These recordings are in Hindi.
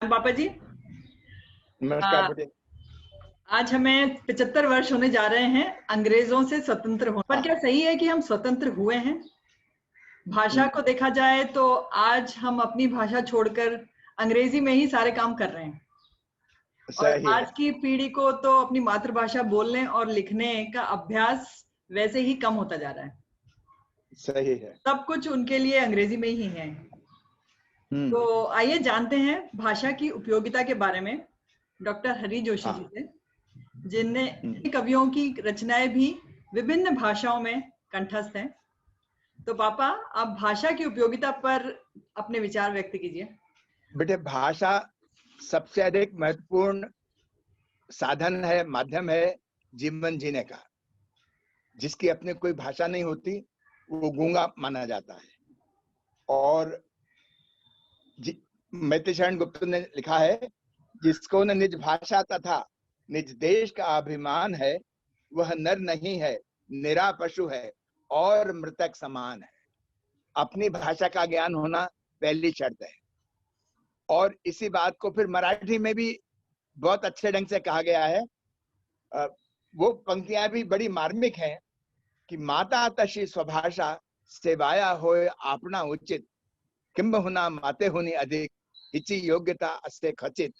पापा जी, नमस्कार बेटे। आज हमें 75 वर्ष होने जा रहे हैं अंग्रेजों से स्वतंत्र होने पर। क्या सही है कि हम स्वतंत्र हुए हैं? भाषा को देखा जाए तो आज हम अपनी भाषा छोड़कर अंग्रेजी में ही सारे काम कर रहे हैं और आज की पीढ़ी को तो अपनी मातृभाषा बोलने और लिखने का अभ्यास वैसे ही कम होता जा रहा है। सही है। सब कुछ उनके लिए अंग्रेजी में ही है। तो आइए जानते हैं भाषा की उपयोगिता के बारे में डॉक्टर हरि जोशी जी से, जिनने कवियों की रचनाएं भी विभिन्न भाषाओं में कंठस्थ हैं। तो पापा, आप भाषा की उपयोगिता पर अपने विचार व्यक्त कीजिए। बेटे, भाषा सबसे अधिक महत्वपूर्ण साधन है, माध्यम है जीवन जीने का। जिसकी अपने कोई भाषा नहीं होती वो गूंगा माना जाता है। और मैत्रेयी गुप्त ने लिखा है, जिसको न निज भाषा तथा निज देश का अभिमान है, वह नर नहीं है, निरा पशु है और मृतक समान है। अपनी भाषा का ज्ञान होना पहली शर्त है। और इसी बात को फिर मराठी में भी बहुत अच्छे ढंग से कहा गया है। वो पंक्तियां भी बड़ी मार्मिक हैं कि माता तशी स्वभाषा सेवाया होय आपना उचित, किंब हुना माते होनी अधिक, हिची योग्यता असे खचित,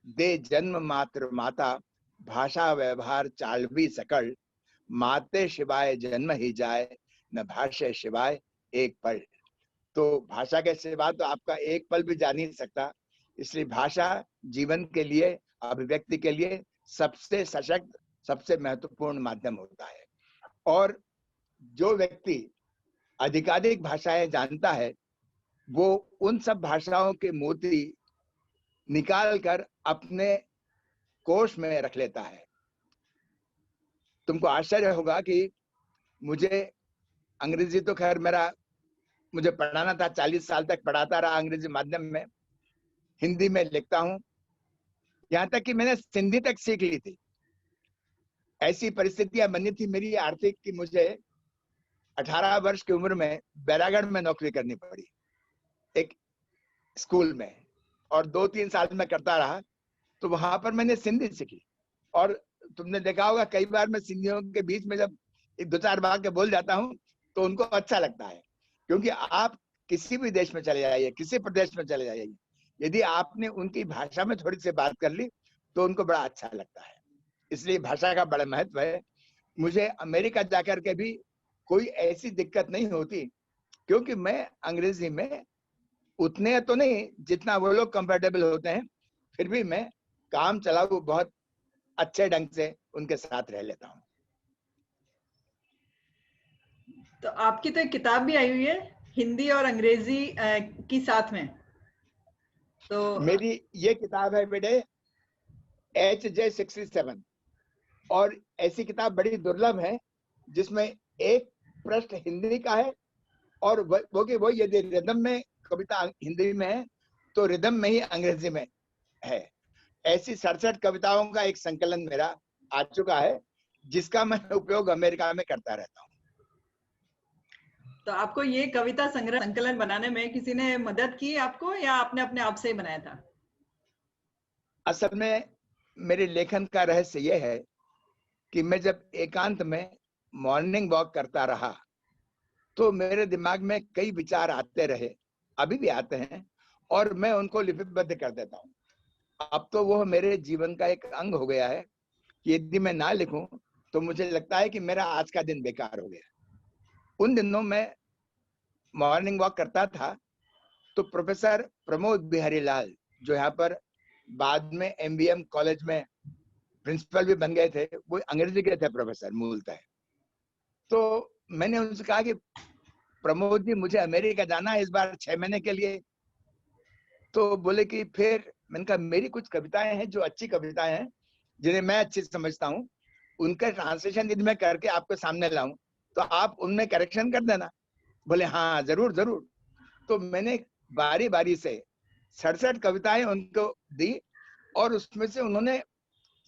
दे जन्म मात्र माता, भाषा व्यवहार चालवी सकल, माते शिवाय जन्म ही जाए, न भाषा शिवाय एक पल। तो भाषा के सिवा तो आपका एक पल भी जा नहीं सकता। इसलिए भाषा जीवन के लिए, अभिव्यक्ति के लिए सबसे सशक्त, सबसे महत्वपूर्ण माध्यम होता है। और जो व्यक्ति अधिकाधिक भाषाएं जानता है, वो उन सब भाषाओं के मोती निकाल कर अपने कोश में रख लेता है। तुमको आश्चर्य होगा कि मुझे अंग्रेजी तो खैर मुझे पढ़ाना था, 40 साल तक पढ़ाता रहा अंग्रेजी माध्यम में। हिंदी में लिखता हूं, यहां तक कि मैंने सिंधी तक सीख ली थी। ऐसी परिस्थितियां बनी थी मेरी आर्थिक कि मुझे 18 वर्ष की उम्र में बैरागढ़ में नौकरी करनी पड़ी एक स्कूल में, और 2-3 साल में करता रहा। तो वहां पर मैंने सिंधी सीखी। और तुमने देखा होगा कई बार मैं सिंधियों के बीच में जब 1-2-4 वाक्य बोल जाता हूं तो उनको अच्छा लगता है। क्योंकि आप किसी भी देश में चले जाइए, किसी प्रदेश में चले जाइए, यदि आपने उनकी भाषा में थोड़ी सी बात कर ली तो उनको बड़ा अच्छा लगता है। इसलिए भाषा का बड़ा महत्व है। मुझे अमेरिका जाकर के भी कोई ऐसी दिक्कत नहीं होती, क्योंकि मैं अंग्रेजी में उतने तो नहीं जितना वो लोग कंफर्टेबल होते हैं, फिर भी मैं काम चलाऊ बहुत अच्छे ढंग से उनके साथ रह लेता हूँ। तो आपकी तो एक किताब भी आई हुई है हिंदी और अंग्रेजी की साथ में। तो मेरी ये किताब है बेटे HJ67, और ऐसी किताब बड़ी दुर्लभ है जिसमें एक पृष्ठ हिंदी का है, और वो यदि रिदम में कविता हिंदी में है तो रिदम में ही अंग्रेजी में है। ऐसी 67 कविताओं का एक संकलन मेरा आ चुका है, जिसका मैं उपयोग अमेरिका में करता रहता हूँ। तो आपको ये कविता संग्रह संकलन बनाने में किसी ने मदद की आपको, या आपने अपने आप से ही बनाया था? असल में मेरे लेखन का रहस्य यह है कि मैं जब एकांत में मॉर्निंग वॉक करता रहा तो मेरे दिमाग में कई विचार आते रहे, अभी भी आते हैं, और मैं उनको लिपिबद्ध कर देता हूँ। अब तो वो मेरे जीवन का एक अंग हो गया है कि यदि मैं ना लिखूं तो मुझे लगता है कि मेरा आज का दिन बेकार हो गया। उन दिनों में मॉर्निंग वॉक करता था तो प्रोफेसर प्रमोद बिहारी लाल, जो यहाँ पर बाद में MBM कॉलेज में प्रिंसिपल भी बन गए थे, वो अंग्रेजी के थे प्रोफेसर मूलतः। तो मैंने उनसे कहा कि प्रमोद जी, मुझे अमेरिका जाना है इस बार 6 महीने के लिए। तो बोले कि फिर मैंने कहा, मेरी कुछ कविताएं हैं जो अच्छी कविताएं हैं, जिन्हें मैं अच्छी समझता हूँ, उनका ट्रांसलेशन यदि मैं करके आपके सामने लाऊं तो आप उनमें करेक्शन कर देना। बोले हाँ, जरूर जरूर। तो मैंने बारी बारी से 67 कविताएं उनको दी, और उसमें से उन्होंने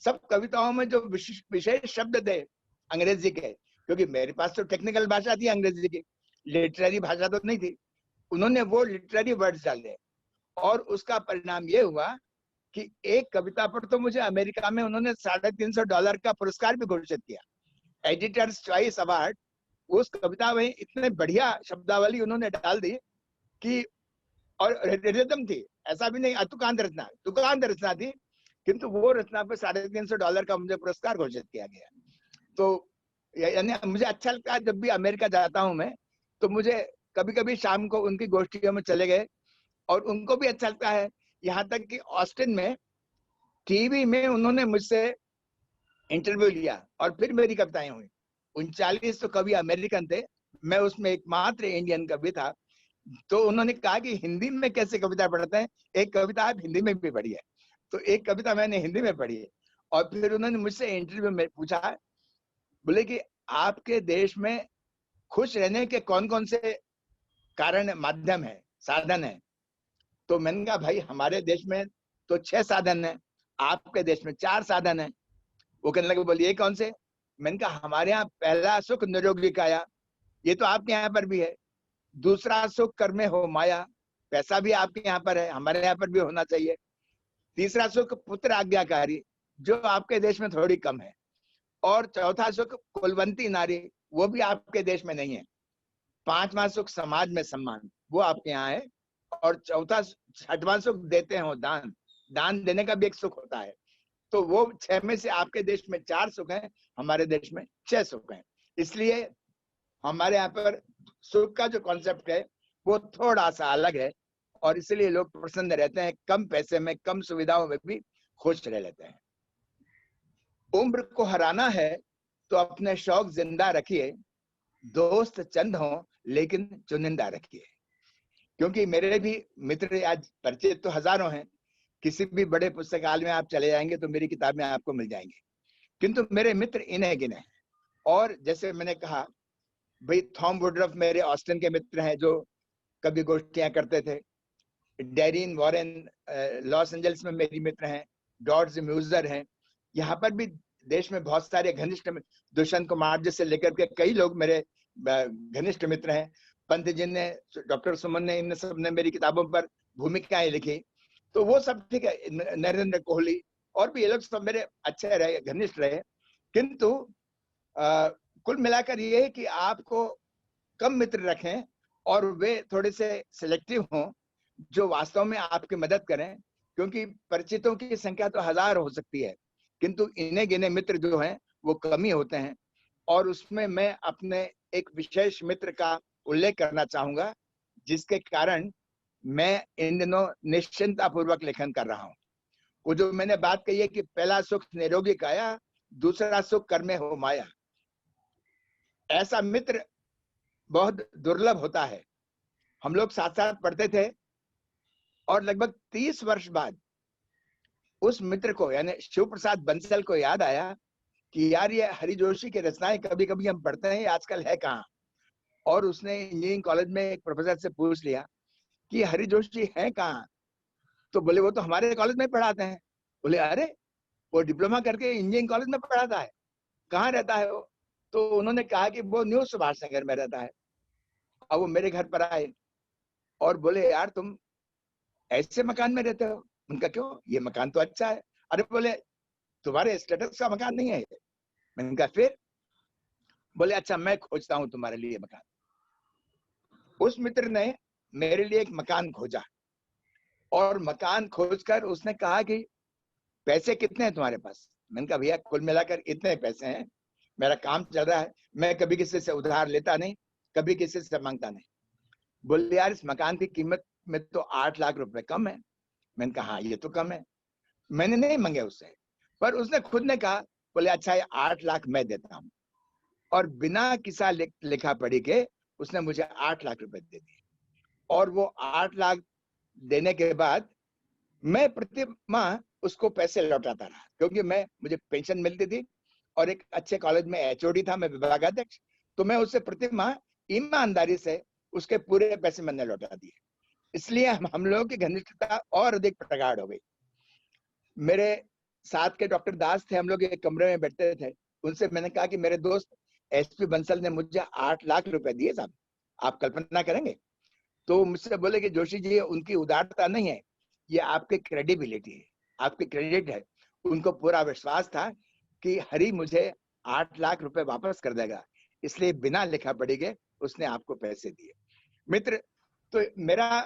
सब कविताओं में जो विशेष शब्द थे अंग्रेजी के, क्योंकि मेरे पास तो टेक्निकल भाषा थी अंग्रेजी की, लिटरेरी भाषा तो नहीं थी, उन्होंने वो लिटरेरी वर्ड्स डाले, और उसका परिणाम ये हुआ कि एक कविता पर तो मुझे अमेरिका में उन्होंने $350 का पुरस्कार भी घोषित किया, एडिटर्स चॉइस अवार्ड। उस कविता में इतने बढ़िया शब्दावली उन्होंने डाल दी कि, और रिदम थी, ऐसा भी नहीं दुकान रचना थी, किंतु वो रचना पे $350 का मुझे पुरस्कार घोषित किया गया। तो यानी मुझे अच्छा लगता है जब भी अमेरिका जाता हूं मैं, तो मुझे कभी कभी शाम को उनकी गोष्ठियों में चले गए और उनको भी अच्छा लगता है। यहाँ तक कि ऑस्टिन में टीवी में उन्होंने मुझसे इंटरव्यू लिया और फिर मेरी कविताएं हुई। 39 तो कवि अमेरिकन थे, मैं उसमें एकमात्र इंडियन कवि था। तो उन्होंने कहा कि हिंदी में कैसे कविता पढ़ते हैं, एक कविता आप हिंदी में भी पढ़ी है। तो एक कविता मैंने हिंदी में पढ़ी है और फिर उन्होंने मुझसे इंटरव्यू में पूछा, बोले कि आपके देश में खुश रहने के कौन कौन से कारण माध्यम है, साधन है। तो मैंने कहा भाई हमारे देश में तो 6 साधन है, आपके देश में 4 साधन है। वो कहने लगे बोलिए कौन से। मैंने कहा हमारे यहाँ पहला सुख निरोगी काया, ये तो आपके यहाँ पर भी है। दूसरा सुख कर्मे हो माया, पैसा भी आपके यहाँ पर है, हमारे यहाँ पर भी होना चाहिए। तीसरा सुख पुत्र आज्ञाकारी, जो आपके देश में थोड़ी कम है। और चौथा सुख कुलवंती नारी, वो भी आपके देश में नहीं है। पांचवा सुख समाज में सम्मान, वो आपके यहाँ है। और छठवां सुख देते हो दान, दान देने का भी एक सुख होता है। तो वो 6 में से आपके देश में 4 सुख हैं, हमारे देश में 6 सुख हैं। इसलिए हमारे यहाँ पर सुख का जो कॉन्सेप्ट है वो थोड़ा सा अलग है और इसलिए लोग प्रसन्न रहते हैं, कम पैसे में, कम सुविधाओं में भी खुश रह लेते हैं। उम्र को हराना है तो अपने शौक जिंदा रखिए, दोस्त चंद हो लेकिन चुनिंदा रखिए। क्योंकि मेरे भी मित्र आज परिचित तो हजारों हैं, किसी भी बड़े पुस्तकालय में आप चले जाएंगे तो मेरी किताबें आपको मिल जाएंगी, किंतु मेरे मित्र इन्हें गिने। और जैसे मैंने कहा भाई, थॉम वुडरफ मेरे ऑस्टिन के मित्र हैं जो कभी गोष्ठियां करते थे। डेरिन वॉरेन लॉस एंजल्स में मेरी मित्र हैं, डॉड्स म्यूजर हैं। यहाँ पर भी देश में बहुत सारे घनिष्ठ, दुष्यंत कुमार जी से लेकर के कई लोग मेरे घनिष्ठ मित्र हैं। पंत जी ने, डॉक्टर सुमन ने, इन सब ने मेरी किताबों पर भूमिकाएं लिखी। तो वो सब ठीक है, नरेंद्र कोहली और भी ये लोग सब मेरे अच्छे रहे, घनिष्ठ रहे। किंतु कुल मिलाकर ये है कि आपको कम मित्र रखें और वे थोड़े से सिलेक्टिव हों जो वास्तव में आपकी मदद करें। क्योंकि परिचितों की संख्या तो 1000 हो सकती है, किंतु इन्हें गिने मित्र जो हैं वो कम ही होते हैं। और उसमें मैं अपने एक विशेष मित्र का उल्लेख करना चाहूंगा, जिसके कारण मैं इन दिनों निश्चिंता पूर्वक लेखन कर रहा हूँ। वो जो मैंने बात कही है कि पहला सुख निरोगी काया, दूसरा सुख कर्मे हो माया, ऐसा मित्र बहुत दुर्लभ होता है। हम लोग साथ साथ पढ़ते थे और लगभग 30 वर्ष बाद उस मित्र को, यानी शिव प्रसाद बंसल को याद आया कि यार ये हरि जोशी की रचनाएं कभी कभी हम पढ़ते हैं, आजकल है कहाँ। और उसने इंजीनियरिंग कॉलेज में एक प्रोफेसर से पूछ लिया कि हरि जोशी है कहाँ। तो बोले वो तो हमारे कॉलेज में पढ़ाते हैं। बोले अरे, वो डिप्लोमा करके इंजीनियरिंग कॉलेज में पढ़ाता है, कहाँ रहता है वो। तो उन्होंने कहा कि वो न्यू सुभाष नगर में रहता है। अब वो मेरे घर पर आए और बोले यार तुम ऐसे मकान में रहते हो। उनका क्यों, ये मकान तो अच्छा है। अरे बोले तुम्हारे स्टेटस का मकान नहीं है ये। मैंने कहा फिर। बोले अच्छा मैं खोजता हूँ तुम्हारे लिए मकान। उस मित्र ने मेरे लिए एक मकान खोजा और मकान खोजकर उसने कहा कि पैसे कितने हैं तुम्हारे पास। मैंने कहा भैया कुल मिलाकर इतने पैसे हैं, मेरा काम चल रहा है, मैं कभी किसी से उधार लेता नहीं, कभी किसी से मांगता नहीं। बोले यार इस मकान की कीमत में तो 8 लाख रुपए कम है। मैंने कहा हाँ ये तो कम है। मैंने नहीं मांगे उससे, पर उसने खुद ने कहा, बोले अच्छा ये 8 लाख मैं देता हूँ। और बिना किसा लिखा पढ़ी के उसने मुझे 8 लाख रुपए दे दिए। और वो 8 लाख देने के बाद मैं प्रति माह उसको पैसे लौटाता रहा, क्योंकि मुझे पेंशन मिलती थी और एक अच्छे कॉलेज में एचओडी था, मैं विभागाध्यक्ष। तो मैं उससे प्रति माह ईमानदारी से उसके पूरे पैसे मैंने लौटा दिए। इसलिए हम लोगों की घनिष्ठता और अधिक प्रगाढ़ हो गई। मेरे साथ के डॉक्टर दास थे, हम लोग एक कमरे में बैठते थे। उनसे मैंने कहा कि मेरे दोस्त एसपी बंसल ने मुझे 8 लाख रुपए दिए साहब, आप कल्पना करेंगे। तो मुझसे बोले कि जोशी जी उनकी उदारता नहीं है, ये आपकी क्रेडिबिलिटी है। आपकी क्रेडिट है। उनको पूरा विश्वास था कि हरि मुझे 8 लाख रुपए वापस कर देगा, इसलिए बिना लिखा पढ़ी के उसने आपको पैसे दिए। मित्र, तो मेरा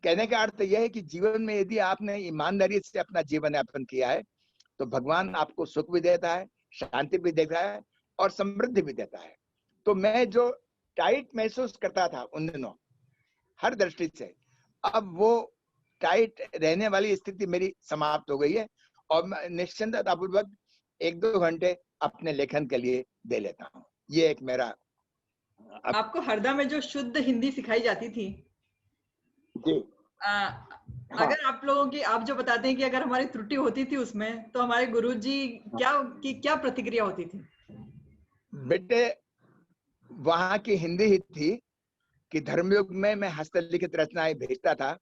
कहने का अर्थ यह है कि जीवन में यदि आपने ईमानदारी से अपना जीवन यापन किया है तो भगवान आपको सुख भी देता है, शांति भी देता है और समृद्धि भी देता है। तो मैं जो टाइट महसूस करता था उन दिनों हर दृष्टि से, अब वो टाइट रहने वाली स्थिति मेरी समाप्त हो गई है और मैं निश्चिंततापूर्वक 1-2 घंटे अपने लेखन के लिए दे लेता हूँ। ये एक मेरा आपको हरदा में जो शुद्ध हिंदी सिखाई जाती थी, जी अगर आप लोगों की, आप जो बताते हैं कि अगर हमारी त्रुटि होती थी उसमें, तो हमारे गुरुजी क्या प्रतिक्रिया होती थी? बेटे, वहां की हिंदी ही थी कि धर्मयुग में मैं हस्तलिखित रचनाएं भेजता था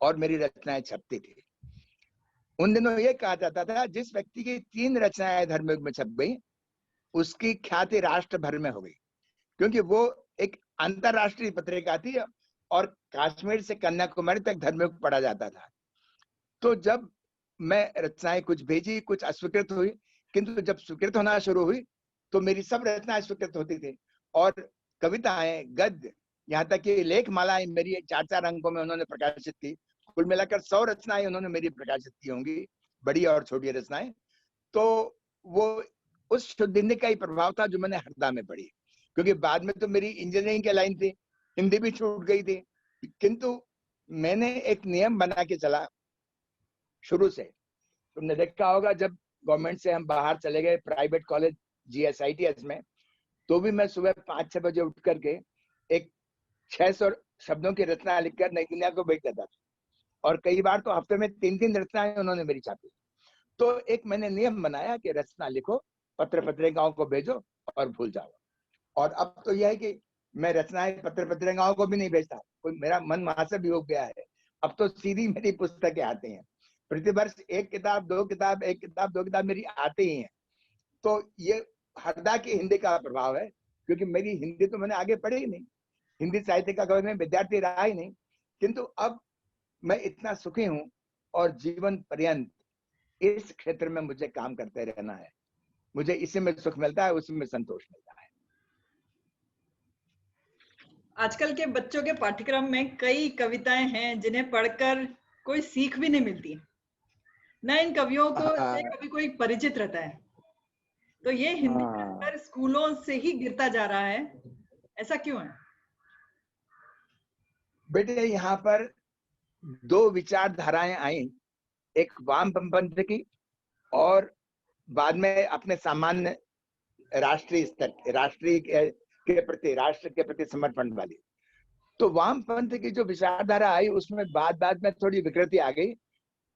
और मेरी रचनाएं छपती थी। उन दिनों ये कहा जाता था जिस व्यक्ति की 3 रचनाएं धर्मयुग में छप गई उसकी ख्याति राष्ट्र भर में हो गई, क्योंकि वो एक अंतरराष्ट्रीय पत्रिका थी और कश्मीर से कन्याकुमारी तक धर्मयुग पढ़ा जाता था। तो जब मैं रचनाएं कुछ भेजी, कुछ अस्वीकृत हुई, किंतु जब स्वीकृत होना शुरू हुई तो मेरी सब रचनाएं स्वीकृत होती थी और कविताएं, गद्य, यहाँ तक कि लेख मालाएं मेरी 4-4 अंकों में उन्होंने प्रकाशित की। कुल मिलाकर 100 रचनाएं उन्होंने मेरी प्रकाशित की होंगी, बड़ी और छोटी रचनाएं। तो वो उस शुद्ध हिंदी का ही प्रभाव था जो मैंने हरदा में पढ़ी, क्योंकि बाद में तो मेरी इंजीनियरिंग की लाइन थी, हिंदी भी छूट गई थी, किंतु मैंने एक नियम बना के चला शुरू से। तुमने देखा होगा जब गवर्नमेंट से हम बाहर चले गए प्राइवेट कॉलेज GSITS में, तो भी मैं सुबह 5-6 बजे उठ करके एक 600 शब्दों की रचना लिखकर नई दुनिया को भेज देता था और कई बार तो हफ्ते में 3-3 रचनाएं उन्होंने मेरी छापी। तो एक मैंने नियम बनाया कि रचना लिखो, पत्र पत्रिकाओं को भेजो और भूल जाओ। और अब तो यह है कि मैं रचनाएं पत्र पत्रिकाओं को भी नहीं भेजता, कोई मेरा मन वहां से भी हो गया है। अब तो सीधी मेरी पुस्तकें आती हैं, प्रतिवर्ष 1 किताब 2 किताब 1 किताब 2 किताब मेरी आती ही है। तो ये हरदा की हिंदी का प्रभाव है, क्योंकि मेरी हिंदी तो मैंने आगे पढ़ी ही नहीं, हिंदी साहित्य का कभी मैं विद्यार्थी रहा ही नहीं, किंतु अब मैं इतना सुखी हूँ और जीवन पर्यंत इस क्षेत्र में मुझे काम करते रहना है। मुझे इसी में सुख मिलता है, उसी में संतोष मिलता है। आजकल के बच्चों के पाठ्यक्रम में कई कविताएं हैं जिन्हें पढ़कर कोई सीख भी नहीं मिलती, न इन कवियों को से कभी कोई परिचित रहता है। तो ये हिंदी का स्तर स्कूलों से ही गिरता जा रहा है, ऐसा क्यों है? बेटे, यहाँ पर 2 विचारधाराएं आई, एक वामपंथ की और बाद में अपने सामान्य राष्ट्रीय स्तर, राष्ट्रीय के प्रति, राष्ट्र के प्रति समर्पण वाली। तो वामपंथ की जो विचारधारा आई उसमें बाद में थोड़ी विकृति आ गई।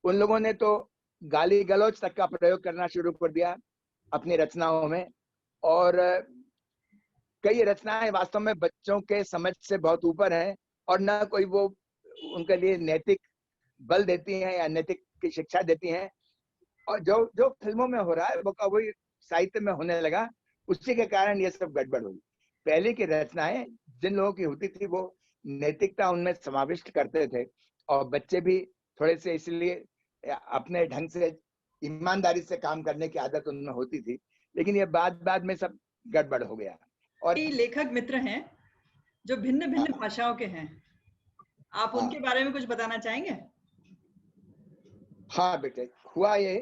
उन लोगों ने तो गाली गलौज तक का प्रयोग करना शुरू कर दिया अपनी रचनाओं में, और कई रचनाएं वास्तव में बच्चों के समझ से बहुत ऊपर हैं और न कोई वो उनके लिए नैतिक बल देती हैं या नैतिक की शिक्षा देती हैं। और जो जो फिल्मों में हो रहा है वो वही साहित्य में होने लगा, उसी के कारण ये सब गड़बड़ हुई। पहले की रचनाएं जिन लोगों की होती थी वो नैतिकता उनमें समाविष्ट करते थे और बच्चे भी थोड़े से इसलिए अपने ढंग से ईमानदारी से काम करने की आदत उनमें होती थी, लेकिन ये बाद में सब गड़बड़ हो गया। और लेखक मित्र हैं जो भिन्न भिन्न भाषाओं के हैं, आप उनके बारे में कुछ बताना चाहेंगे? हाँ बेटे, हुआ ये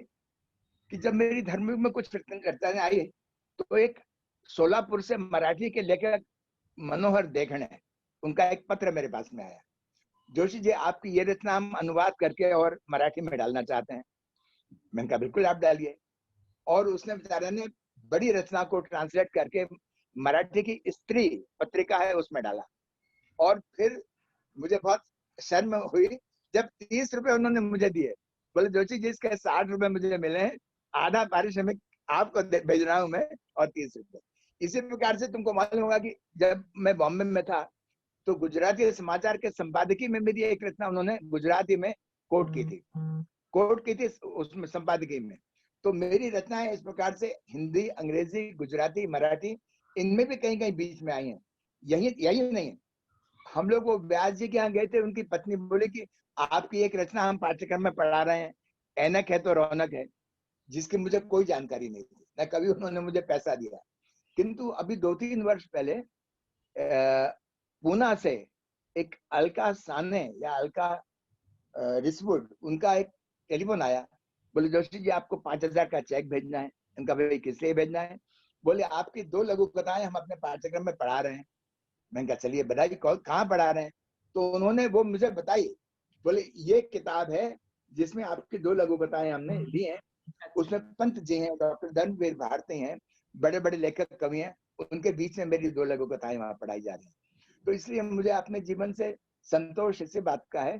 कि जब मेरी धर्मयुग में कुछ रचनाएं आई तो एक सोलापुर से मराठी के लेखक मनोहर देखणे, उनका एक पत्र मेरे पास में आया, जोशी जी आपकी ये रचना हम अनुवाद करके और मराठी में डालना चाहते हैं। मैंने कहा बिल्कुल आप डालिए। और उसने बेचारे ने बड़ी रचना को ट्रांसलेट करके मराठी की स्त्री पत्रिका है उसमें डाला। और फिर मुझे बहुत शर्म हुई जब 30 रुपए उन्होंने मुझे दिए, बोले जोशी जी इसके 60 रुपए मुझे मिले हैं, आधा पारिश्रमिक आपको भेज रहा हूं मैं और 30 रुपए। इसी प्रकार से तुमको मालूम होगा कि जब मैं बॉम्बे में था तो गुजराती समाचार के संपादकीय में मेरी एक रचना उन्होंने गुजराती में कोट की थी उसमें संपादकीय में। तो मेरी रचनाएं इस प्रकार से हिंदी, अंग्रेजी, गुजराती, मराठी इनमें भी कहीं कहीं बीच में आई हैं। यही नहीं है, हम लोग वो व्यास जी के यहाँ गए थे, उनकी पत्नी बोली कि आपकी एक रचना हम पाठ्यक्रम में पढ़ा रहे हैं, ऐनक है तो रौनक है, जिसकी मुझे कोई जानकारी नहीं थी, न कभी उन्होंने मुझे पैसा दिया। किंतु अभी 2-3 वर्ष पहले पूना से एक अलका साने या अलका रिसवुड, उनका एक टेलीफोन आया। बोले जोशी जी आपको 5,000 का चेक भेजना है। उनका भाई किस लिए भेजना है? बोले आपकी 2 लघु कथाएं हम अपने पाठ्यक्रम में पढ़ा रहे हैं। मैंने कहा चलिए बताइए कहाँ पढ़ा रहे हैं? तो उन्होंने वो मुझे बताई। बोले ये किताब है जिसमें आपकी 2 लघु कथाएं हमने ली हैं। उसमें पंत जी हैं, डॉक्टर धर्मवीर भारती हैं, बड़े बड़े लेखक कवि हैं, उनके बीच में मेरी 2 लघु कथाएं वहां पढ़ाई जा रही हैं। तो इसलिए मुझे अपने जीवन से संतोष इसी बात का है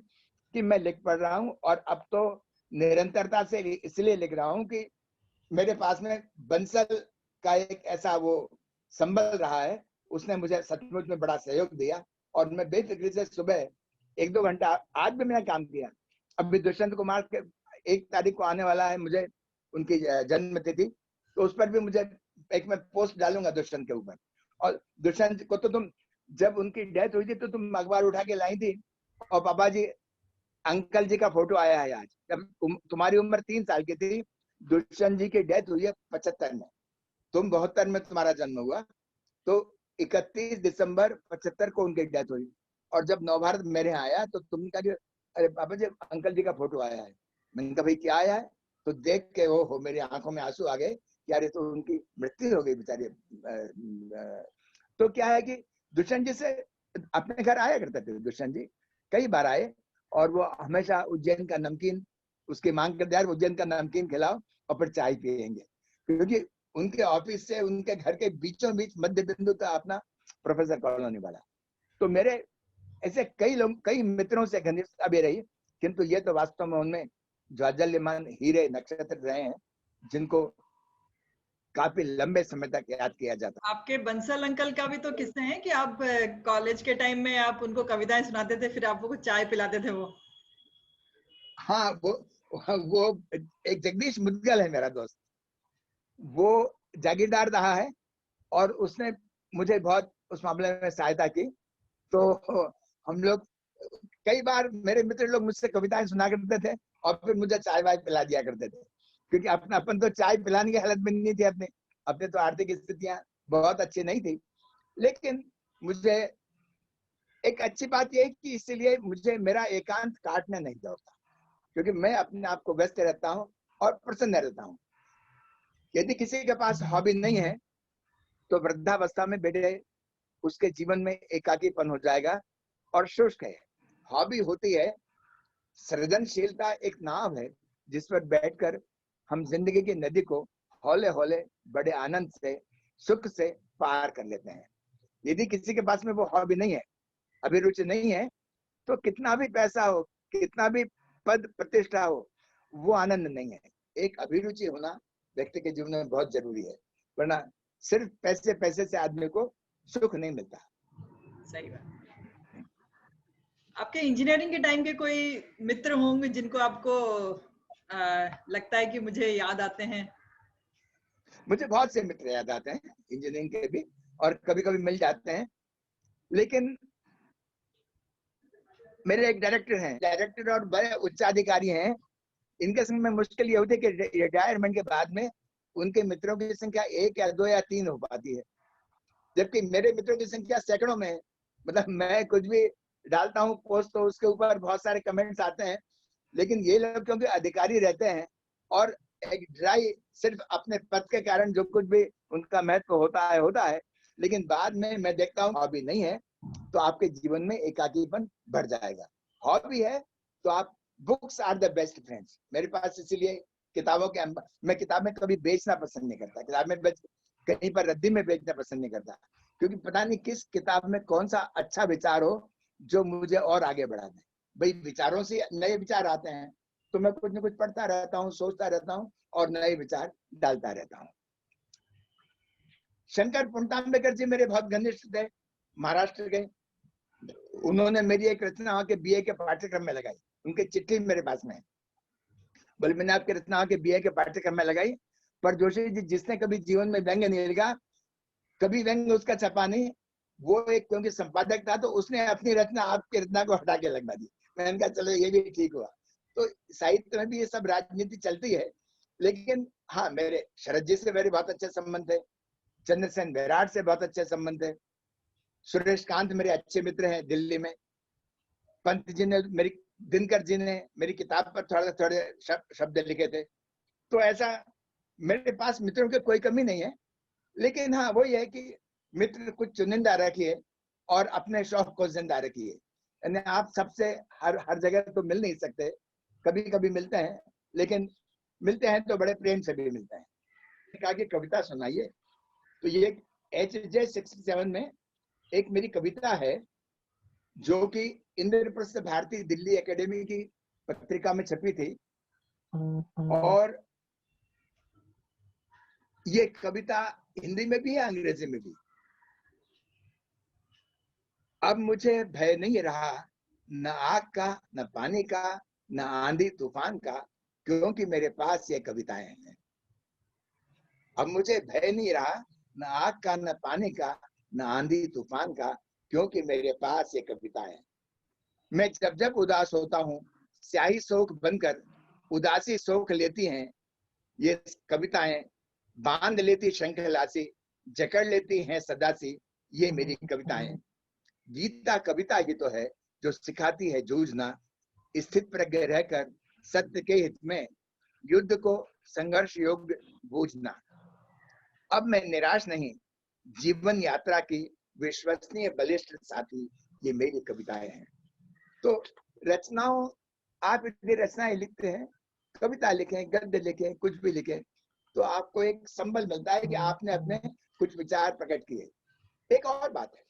कि मैं लिख पढ़ रहा हूँ, और अब तो निरंतरता से इसलिए लिख रहा हूँ कि मेरे पास में बंसल का एक ऐसा वो संबल रहा है, उसने मुझे सचमुच में बड़ा सहयोग दिया, और मैं बेफिक्री से सुबह 1-2 घंटा आज भी मैंने काम किया। अभी दुष्यंत कुमार के 1 तारीख को आने वाला है मुझे उनकी जन्म तिथि, तो उस पर भी मुझे एक मैं पोस्ट डालूंगा दुष्यंत के ऊपर। और दुष्यंत को तो तुम जब उनकी डेथ हुई थी तो तुम अखबार उठा के लाई थी, और पापा जी अंकल जी का फोटो आया है आज। जब तुम्हारी उम्र 3 साल की थी, दुष्यंत जी की डेथ हुई है 75 में, तुम 72 में तुम्हारा जन्म हुआ, तो 31 दिसंबर 75 को उनकी डेथ हुई। और जब नवभारत मेरे यहाँ आया तो तुमने कहा कि अरे पापा जी अंकल जी का फोटो आया है। मैंने कहा भाई क्या आया है? तो देख के वो हो मेरी आंखों में आंसू आ गए कि अरे तो उनकी मृत्यु हो गई बेचारी। तो क्या है कि दुष्यंत जी से अपने घर आया करते थे, दुष्यंत जी कई बार आए, और वो हमेशा उज्जैन का नमकीन, उसकी मांग करते यार उज्जैन का नमकीन खिलाओ और फिर चाय पियेंगे, क्योंकि उनके ऑफिस से उनके घर के बीचों बीच मध्य बिंदु था अपना प्रोफेसर कॉलोनी वाला। तो मेरे ऐसे कई लोग, कई मित्रों से घनिष्ठता भी रही, किंतु ये तो वास्तव में उनमें ज्वाजल्यमान हीरे नक्षत्र रहे हैं जिनको काफी लंबे समय तक याद किया जाता। आपके बंसल अंकल का भी तो किस्से हैं कि आप कॉलेज के टाइम में आप उनको कविताएं सुनाते थे, फिर आप वो चाय पिलाते थे वो। हाँ, वो एक जगदीश मुदगल है मेरा दोस्त, वो जागीरदार रहा है और उसने मुझे बहुत उस मामले में सहायता की। तो हम लोग कई बार, मेरे मित्र लोग मुझसे कविताएं सुना करते थे और फिर मुझे चाय वाय पिला दिया करते थे, क्योंकि अपन तो चाय पिलाने की हालत में नहीं थे, अपने तो आर्थिक स्थितियां बहुत अच्छी नहीं थी। लेकिन मुझे एक अच्छी बात यह कि इसलिए मुझे मेरा एकांत काटने नहीं दौड़ता, क्योंकि मैं अपने आप को व्यस्त रहता हूँ और प्रसन्न रहता हूँ। यदि किसी के पास हॉबी नहीं है तो वृद्धावस्था में बेटे उसके जीवन में एकाकीपन हो जाएगा और शुष्क है। हॉबी होती है, सृजनशीलता एक नाव है जिस पर बैठकर हम जिंदगी की नदी को हौले हौले बड़े आनंद से, सुख से पार कर लेते हैं। यदि किसी के पास में वो हॉबी नहीं है, अभिरुचि नहीं है, तो कितना भी पैसा हो, कितना भी पद प्रतिष्ठा हो, वो आनंद नहीं है। एक अभिरुचि होना व्यक्ति के जीवन में बहुत जरूरी है, वरना सिर्फ पैसे से आदमी को सुख नहीं मिलता। सही बात। आपके इंजीनियरिंग के टाइम के कोई मित्र होंगे जिनको आपको लगता है कि मुझे याद आते हैं? मुझे बहुत से मित्र याद आते हैं इंजीनियरिंग के भी, और कभी कभी मिल जाते हैं। लेकिन मेरे एक डायरेक्टर और बड़े उच्चाधिकारी हैं, इनके संग में मुश्किल ये होती है कि रिटायरमेंट के बाद में उनके मित्रों की संख्या 1 या 2 या 3 हो पाती है, जबकि मेरे मित्रों की संख्या सैकड़ों में है। मतलब मैं कुछ भी डालता हूँ पोस्ट तो उसके ऊपर बहुत सारे कमेंट्स आते हैं, लेकिन ये लोग क्योंकि अधिकारी रहते हैं और एक ड्राई, सिर्फ अपने पद के कारण जो कुछ भी उनका महत्व होता है, लेकिन बाद में मैं देखता हूँ हॉबी नहीं है तो आपके जीवन में एकाकीपन बढ़ जाएगा। हॉबी है तो आप, books are the best friends. मेरे पास इसीलिए किताबों के, मैं किताबें कभी बेचना पसंद नहीं करता, किताबें कहीं पर रद्दी में बेचना पसंद नहीं करता, क्योंकि पता नहीं किस किताब में कौन सा अच्छा विचार हो जो मुझे और आगे बढ़ा दे। भाई विचारों से नए विचार आते हैं, तो मैं कुछ न कुछ पढ़ता रहता हूँ, सोचता रहता हूँ और नए विचार डालता रहता हूँ। शंकर पुणतांबेकर जी मेरे बहुत घनिष्ठ थे, महाराष्ट्र के। उन्होंने मेरी एक रचना के बीए के पाठ्यक्रम में लगाई, उनकी चिट्ठी मेरे पास में है। बोले मैंने आपके रचना के बीए के पाठ्यक्रम में लगाई, पर जोशी जी जिसने कभी जीवन में व्यंग्य नहीं लिखा, कभी व्यंग्य उसका छपा नहीं, वो एक क्योंकि संपादक था तो उसने अपनी रचना आपकी रचना को हटा के लगवा दी। मैंने कहा चलो ये भी ठीक हुआ। तो साहित्य में भी ये सब राजनीति चलती है। लेकिन हाँ, मेरे शरद जी से मेरे बहुत अच्छे संबंध है, चंद्रसेन बैराट से बहुत अच्छे संबंध है, सुरेश कांत मेरे अच्छे मित्र हैं दिल्ली में, पंत जी ने मेरी, दिनकर जी ने मेरी किताब पर थोड़े थोड़े शब्द लिखे थे। तो ऐसा मेरे पास मित्रों की कोई कमी नहीं है। लेकिन हाँ, वही है कि मित्र कुछ चुनिंदा रखिए और अपने शौक को जिंदा रखिए। यानी आप सबसे हर जगह तो मिल नहीं सकते, कभी कभी मिलते हैं, लेकिन मिलते हैं तो बड़े प्रेम से भी मिलते हैं। कहा कि कविता सुनाइए, तो ये HJ 67 में एक मेरी कविता है जो कि इंद्रप्रस्थ भारती दिल्ली एकेडमी की पत्रिका में छपी थी, और ये कविता हिंदी में भी है, अंग्रेजी में भी। अब मुझे भय नहीं रहा, न आग का, न पानी का, न आंधी तूफान का, क्योंकि मेरे पास ये कविताएं हैं। अब मुझे भय नहीं रहा, न आग का, न पानी का, न आंधी तूफान का, क्योंकि मेरे पास ये कविताएं हैं। मैं जब जब उदास होता हूँ, स्याही शोक बनकर उदासी शोक लेती हैं ये कविताएं, बांध लेती श्रृंखला सी, जकड़ लेती हैं सदा सी ये मेरी कविताएं। गीता कविता ही तो है जो सिखाती है जूझना, स्थित प्रज्ञ रहकर सत्य के हित में युद्ध को संघर्ष योग्य बूझना। अब मैं निराश नहीं, जीवन यात्रा की विश्वसनीय बलिष्ठ साथी ये मेरी कविताएं हैं। तो रचनाओं, आप यदि रचनाएं लिखते हैं, कविता लिखें, गद्य लिखें, कुछ भी लिखें, तो आपको एक संबल मिलता है कि आपने अपने कुछ विचार प्रकट किए। एक और बात है,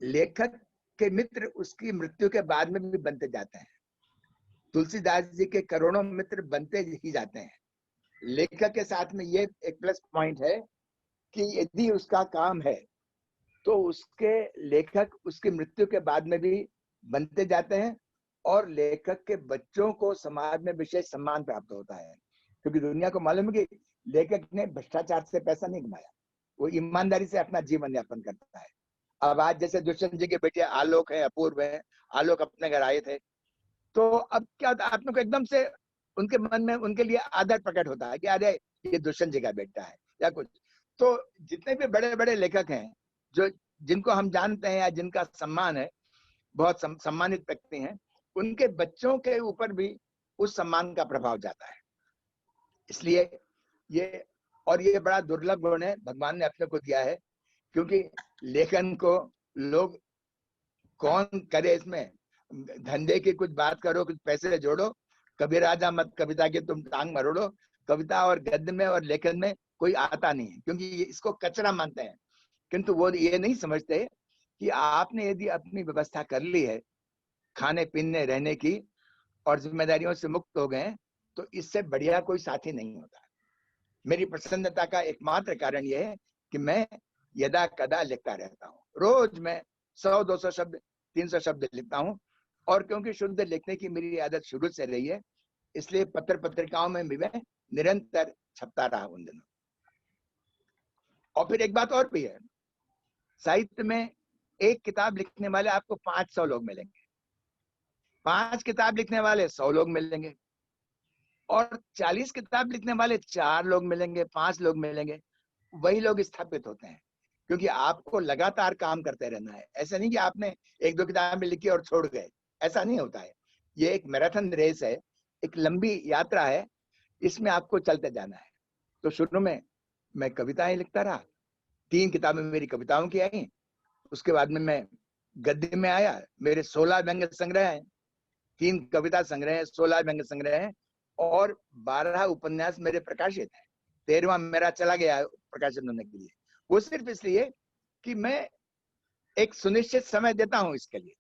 लेखक के मित्र उसकी मृत्यु के बाद में भी बनते जाते हैं। तुलसीदास जी के करोड़ों मित्र बनते ही जाते हैं। लेखक के साथ में ये एक प्लस पॉइंट है कि यदि उसका काम है तो उसके लेखक उसकी मृत्यु के बाद में भी बनते जाते हैं, और लेखक के बच्चों को समाज में विशेष सम्मान प्राप्त होता है। क्योंकि दुनिया को मालूम है कि लेखक ने भ्रष्टाचार से पैसा नहीं कमाया, वो ईमानदारी से अपना जीवन यापन करता है। अब आज जैसे दुष्यंत जी के बेटे आलोक है, अपूर्व है, आलोक अपने घर आए थे, तो अब क्या आपने को एकदम से उनके मन में उनके लिए आदर प्रकट होता है कि अरे ये दुष्यंत जी का बेटा है या कुछ। तो जितने भी बड़े बड़े लेखक हैं जो जिनको हम जानते हैं या जिनका सम्मान है, बहुत सम्मानित व्यक्ति हैं, उनके बच्चों के ऊपर भी उस सम्मान का प्रभाव जाता है। इसलिए ये बड़ा दुर्लभ गुण है, भगवान ने अपने को दिया है। क्योंकि लेखन को लोग कौन करे, इसमें धंधे की कुछ बात करो, कुछ पैसे जोड़ो, कभी राजा मत कविता के तुम टांग मरोड़ो। कविता और गद्य में और लेखन में कोई आता नहीं है, क्योंकि इसको कचरा मानते हैं। किंतु वो ये नहीं समझते कि आपने यदि अपनी व्यवस्था कर ली है खाने पीने रहने की और जिम्मेदारियों से मुक्त हो गए, तो इससे बढ़िया कोई साथी नहीं होता। मेरी प्रसन्नता का एकमात्र कारण यह है कि मैं यदा कदा लिखता रहता हूँ। रोज मैं 100-200 शब्द 300 शब्द लिखता हूँ, और क्योंकि शुद्ध लिखने की मेरी आदत शुरू से रही है, इसलिए पत्र पत्रिकाओं में भी मैं निरंतर छपता रहा उन दिनों। और फिर एक बात और भी है, साहित्य में एक किताब लिखने वाले आपको 500 लोग मिलेंगे, 5 किताब लिखने वाले 100 लोग मिलेंगे, और 40 किताब लिखने वाले 4 लोग मिलेंगे, 5 लोग मिलेंगे। वही लोग स्थापित होते हैं, क्योंकि आपको लगातार काम करते रहना है। ऐसा नहीं कि आपने 1-2 किताबें लिखी और छोड़ गए, ऐसा नहीं होता है। ये एक मैराथन रेस है, एक लंबी यात्रा है, इसमें आपको चलते जाना है। तो शुरू में मैं कविताएं लिखता रहा, 3 किताबें मेरी कविताओं की आई, उसके बाद में मैं गद्य में आया। मेरे 16 व्यंग्य संग्रह हैं, 3 कविता संग्रह हैं, 16 व्यंग्य संग्रह हैं, और 12 उपन्यास मेरे प्रकाशित हैं। 13वां मेरा चला गया प्रकाशन होने के लिए। वो सिर्फ इसलिए कि मैं एक सुनिश्चित समय देता हूं इसके लिए।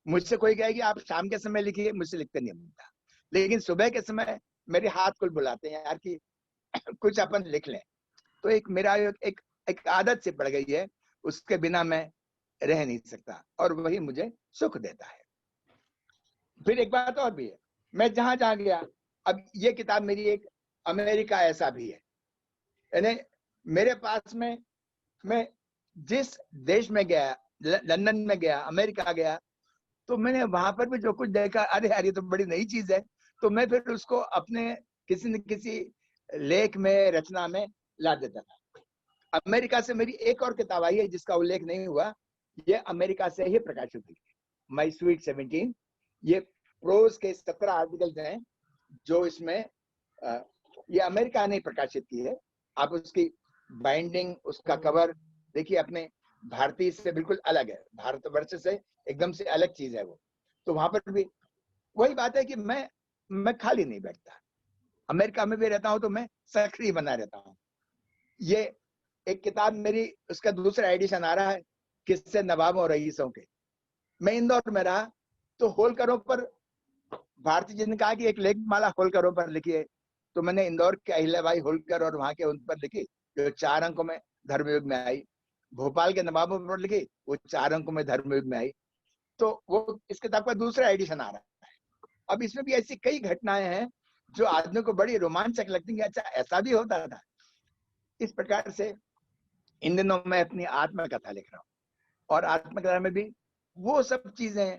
मुझसे कोई कहे कि आप शाम के समय लिखिए, मुझसे लिखते नहीं बनता, लेकिन सुबह के समय मेरे हाथ कुल बुलाते हैं यार कि कुछ अपन लिख लें। तो एक मेरा एक आदत से पड़ गई है, उसके बिना मैं रह नहीं सकता, और वही मुझे सुख देता है। फिर एक बात और भी है, मैं जहां जहां गया, अब ये किताब मेरी एक अमेरिका ऐसा भी है, यानी मेरे पास में मैं जिस देश में गया, लंदन में गया, अमेरिका गया, तो मैंने वहां पर भी जो कुछ देखा, अरे यार ये तो बड़ी नई चीज है। तो मैं फिर उसको अपने किसी न किसी लेख में, रचना में ला देता था। अमेरिका से मेरी एक और किताब आई है जिसका उल्लेख नहीं हुआ, ये अमेरिका से ही प्रकाशित हुई है, माई स्वीट 17। ये प्रोज के 17 आर्टिकल्स हैं जो इसमें ये अमेरिका ने प्रकाशित की है। आप उसकी बाइंडिंग, उसका कवर देखिए, अपने भारतीय से बिल्कुल अलग है, भारतवर्ष से एकदम से अलग चीज है वो। तो वहां पर भी वही बात है कि मैं खाली नहीं बैठता। अमेरिका में भी रहता हूं तो मैं सक्रिय बना रहता हूं। ये एक किताब मेरी, उसका दूसरा एडिशन आ रहा है, किस्से नवाबों और रईसों के। मैं इंदौर में रहा तो होलकरों पर, भारती जी ने कहा कि एक लेख माला होलकरों पर लिखिए, तो मैंने इंदौर के अहिल्याबाई होलकर और वहां के उन पर लिखी, जो 4 अंकों में धर्मयुग में आई। भोपाल के नवाबों पर लिखी, वो 4 अंकों में धर्मयुग में आई। तो वो इस किताब का दूसरा एडिशन आ रहा है। अब इसमें भी ऐसी कई घटनाएं हैं जो आदमी को बड़ी रोमांचक लगती है, अच्छा ऐसा भी होता था। इस प्रकार से इन दिनों मैं अपनी आत्मकथा लिख रहा हूँ, और आत्मकथा में भी वो सब चीजें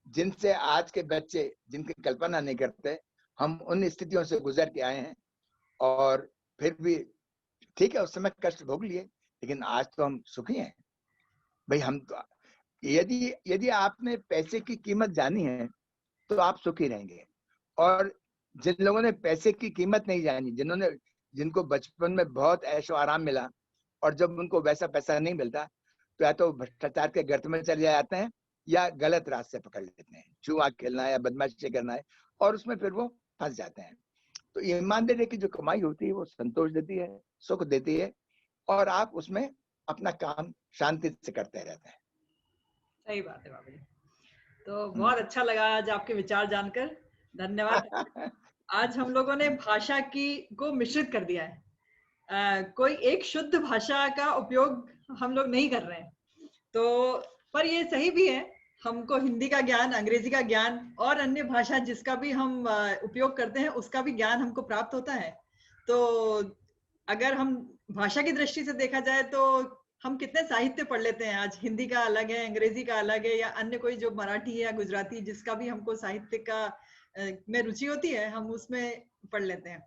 जिनसे आज के बच्चे, जिनकी कल्पना नहीं करते, हम उन स्थितियों से गुजर के आए हैं। और फिर भी ठीक है, उस समय कष्ट भोग लिए, लेकिन आज तो हम सुखी हैं भाई। हम तो, यदि आपने पैसे की कीमत जानी है तो आप सुखी रहेंगे। और जिन लोगों ने पैसे की कीमत नहीं जानी, जिनको बचपन में बहुत ऐशो आराम मिला, और जब उनको वैसा पैसा नहीं मिलता तो या तो भ्रष्टाचार के गर्त में चले जाते हैं या गलत रास्ते पकड़ लेते हैं, जुआ खेलना है या बदमाशी करना है, और उसमें फिर वो फंस जाते हैं। तो ईमानदारी की जो कमाई होती है वो संतोष देती है, सुख देती है, और आप उसमें अपना काम शांति से करते रहते हैं। सही बात है बाबा जी। तो बहुत अच्छा लगा आज आपके विचार जानकर, धन्यवाद। आज हम लोगों ने भाषा को मिश्रित कर दिया है। कोई एक शुद्ध भाषा का उपयोग हम लोग नहीं कर रहे हैं, तो पर ये सही भी है। हमको हिंदी का ज्ञान, अंग्रेजी का ज्ञान और अन्य भाषा जिसका भी हम उपयोग करते हैं उसका भी ज्ञान हमको प्राप्त होता है। तो अगर हम भाषा की दृष्टि से देखा जाए तो हम कितने साहित्य पढ़ लेते हैं। आज हिंदी का अलग है, अंग्रेजी का अलग है, या अन्य कोई जो मराठी या गुजराती जिसका भी हमको साहित्य का में रुचि होती है, हम उसमें पढ़ लेते हैं।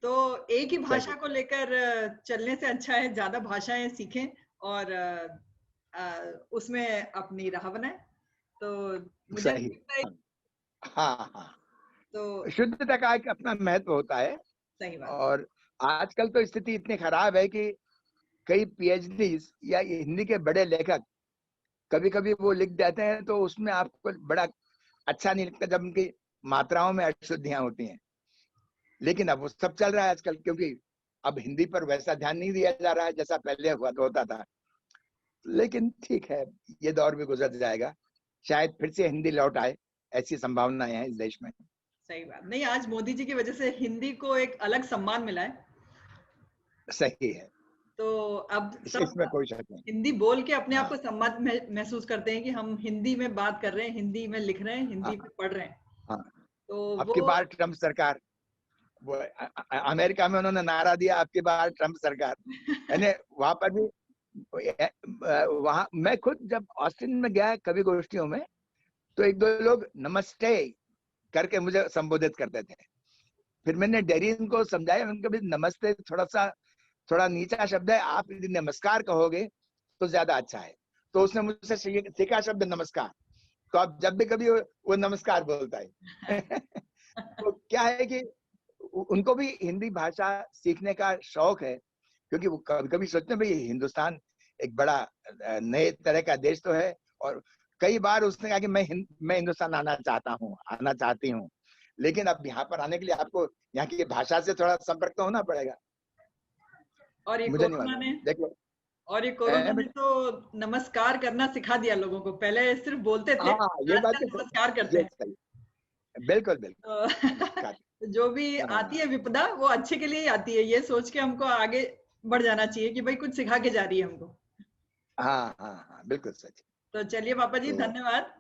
तो एक ही भाषा को लेकर चलने से अच्छा है ज्यादा भाषाएं सीखें और उसमें अपनी राह बनाएं। तो मुझे लगता है हाँ, तो शुद्धता का एक अपना महत्व होता है। सही बात। और आजकल तो स्थिति इतनी खराब है कि कई पीएचडी या हिंदी के बड़े लेखक कभी कभी वो लिख देते हैं तो उसमें आपको बड़ा अच्छा नहीं लगता जब उनकी मात्राओं में अशुद्धियां होती हैं। लेकिन अब वो सब चल रहा है आजकल, क्योंकि अब हिंदी पर वैसा ध्यान नहीं दिया जा रहा है जैसा पहले होता था। लेकिन ठीक है, ये दौर भी गुजर जाएगा, शायद फिर से हिंदी लौट आए, ऐसी संभावनाएं हैं इस देश में। सही बात। नहीं, आज मोदी जी की वजह से हिंदी को एक अलग सम्मान मिला है। सही है, तो अब सब इसमें कोई शक नहीं। हिंदी बोल के अपने आप को सम्मान महसूस करते हैं कि हम हिंदी में बात कर रहे हैं, हिंदी में लिख रहे हैं, हिंदी में पढ़ रहे हैं। हाँ, तो अब की बार ट्रम्प सरकार, वो अमेरिका में उन्होंने नारा दिया, अब की बार ट्रम्प सरकार। यानी वहां पर भी, वहां मैं खुद जब ऑस्टिन में गया कवि गोष्ठियों में, तो 1-2 लोग नमस्ते करके मुझे संबोधित करते थे। फिर मैंने डेरिन को समझाया, उनके भी नमस्ते थोड़ा नीचा शब्द है, आप यदि नमस्कार कहोगे तो ज्यादा अच्छा है। तो उसने मुझसे सीखा शब्द नमस्कार, तो अब जब भी कभी वो नमस्कार बोलता है। तो क्या है कि उनको भी हिंदी भाषा सीखने का शौक है, क्योंकि वो कभी सोचते हैं भाई हिंदुस्तान एक बड़ा नए तरह का देश तो है। और कई बार उसने कहा कि मैं हिंदुस्तान आना चाहती हूँ, लेकिन अब यहाँ पर आने के लिए आपको यहाँ की भाषा से थोड़ा संपर्क तो होना पड़ेगा। और ये मुझे नहीं कोरोना मालूम, ने देखो। और ये कोरोना ने तो नमस्कार करना सिखा दिया लोगों को। पहले सिर्फ बोलते थे, हाँ, ये बात आजकल नमस्कार करते ये हैं। सही, बिल्कुल तो जो भी आती है विपदा वो अच्छे के लिए ही आती है, ये सोच के हमको आगे बढ़ जाना चाहिए कि भाई कुछ सिखा के जा रही है हमको। हाँ, बिल्कुल सच। तो चलिए पापा जी, तो धन्यवाद।